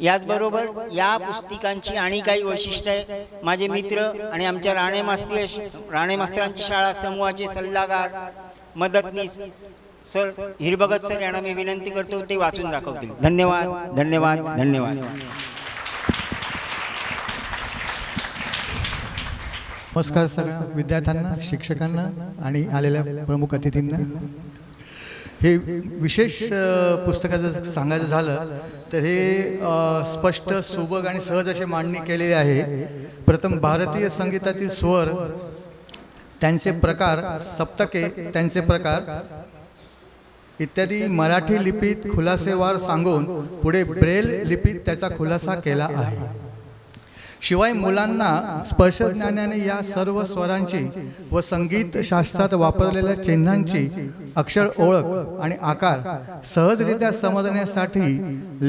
याचबरोबर या पुस्तिकांची आणि काही वैशिष्ट्ये माझे मित्र आणि आमच्या राणे मास्तरांची शाळा समूहाचे सल्लागार मदतनीस सर हिरभगत सर यांना मी विनंती करतो ते वाचून दाखवतील. धन्यवाद धन्यवाद धन्यवाद. नमस्कार सगळ्या विद्यार्थ्यांना, शिक्षकांना आणि आलेल्या प्रमुख अतिथींना. हे विशेष पुस्तकाचं सांगायचं झालं तर हे स्पष्ट, सुबक आणि सहज अशी मांडणी केलेली आहे. प्रथम भारतीय संगीतातील स्वर, त्यांचे प्रकार, सप्तके, त्यांचे प्रकार इत्यादी मराठी लिपीत खुलासेवार सांगून पुढे ब्रेल लिपीत त्याचा खुलासा केला आहे. शिवाय मुलांना स्पर्शज्ञानाने या सर्व स्वरांची व संगीत शास्त्रात वापरलेल्या चिन्हांची अक्षर ओळख आणि आकार सहजरित्या समजण्यासाठी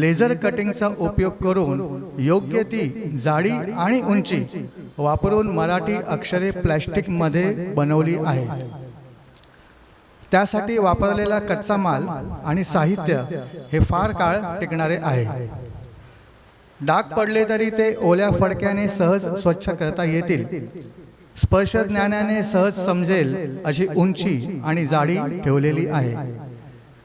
लेझर कटिंगचा उपयोग करून योग्य ती जाडी आणि उंची वापरून मराठी अक्षरे प्लॅस्टिकमध्ये बनवली आहेत. त्यासाठी वापरलेला कच्चा माल आणि साहित्य हे फार काळ टिकणारे आहे. डाग पडले तरी ते ओल्या फडक्याने सहज स्वच्छ करता येतील. स्पर्श ज्ञानाने सहज समजेल अशी उंची आणि जाडी ठेवलेली आहे.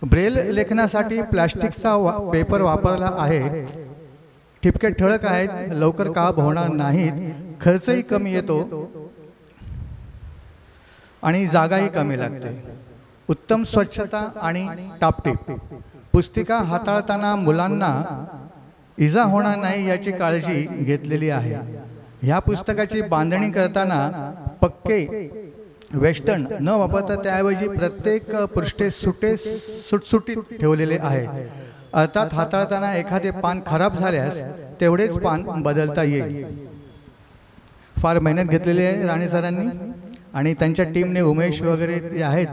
ब्रेल लेखनासाठी प्लास्टिकचा पेपर वापरला आहे. ठिपके ठळक आहेत, लवकर काब होणार नाहीत, खर्चही कमी येतो आणि जागाही कमी लागते. उत्तम स्वच्छता आणि टापटीप. पुस्तिका हाताळताना मुलांना इजा होणार नाही याची काळजी घेतलेली आहे. ह्या पुस्तकाची बांधणी करताना पक्के वेस्टर्न न वापरता त्याऐवजी प्रत्येक पृष्ठे सुटसुटीत ठेवलेले आहे. अर्थात हाताळताना एखादे पान खराब झाल्यास तेवढेच पान बदलता येईल. फार मेहनत घेतलेली आहे राणे सरांनी आणि त्यांच्या टीमने, उमेश वगैरे ते आहेत.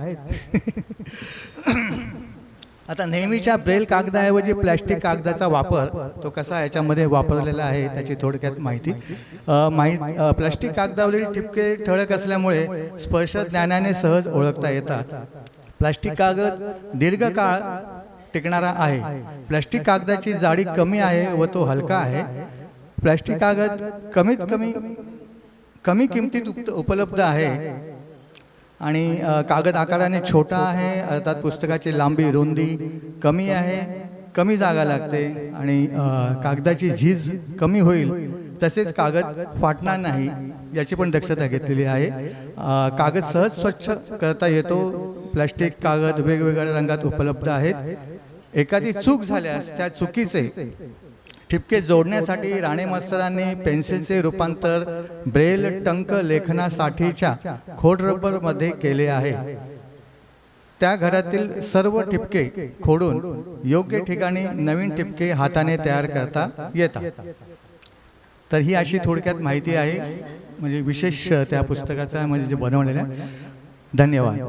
आता नेहमीच्या ब्रेल कागदाऐवजी प्लॅस्टिक कागदाचा वापर तो कसा याच्यामध्ये वापरलेला आहे त्याची थोडक्यात माहिती. प्लॅस्टिक कागदावरील ठिपके ठळक असल्यामुळे स्पर्श ज्ञानाने सहज ओळखता येतात. प्लॅस्टिक कागद दीर्घकाळ टिकणारा आहे. प्लॅस्टिक कागदाची जाडी कमी आहे व तो हलका आहे. प्लॅस्टिक कागद कमी किमतीत उपलब्ध आहे आणि कागद आकाराने छोटा आहे. अर्थात पुस्तकाची लांबी रुंदी कमी आहे, कमी जागा लागते आणि कागदाची झीज कमी होईल, तसेच कागद फाटणार नाही याची पण दक्षता घेतलेली आहे. कागद सहज स्वच्छ करता येतो. प्लास्टिक कागद वेगवेगळ्या रंगात उपलब्ध आहेत. एखादी चूक झाल्यास त्या चुकीचे ठिपके जोडण्यासाठी राणे मास्तरांनी पेन्सिलचे रूपांतर ब्रेल टंक लेखनासाठीच्या खोडरबरमध्ये केले आहे. त्या घरातील सर्व ठिपके खोडून योग्य ठिकाणी नवीन ठिपके हाताने तयार करता येतात. तर ही अशी थोडक्यात माहिती आहे, म्हणजे विशेष त्या पुस्तकाचा म्हणजे जे बनवलेलं आहे. धन्यवाद.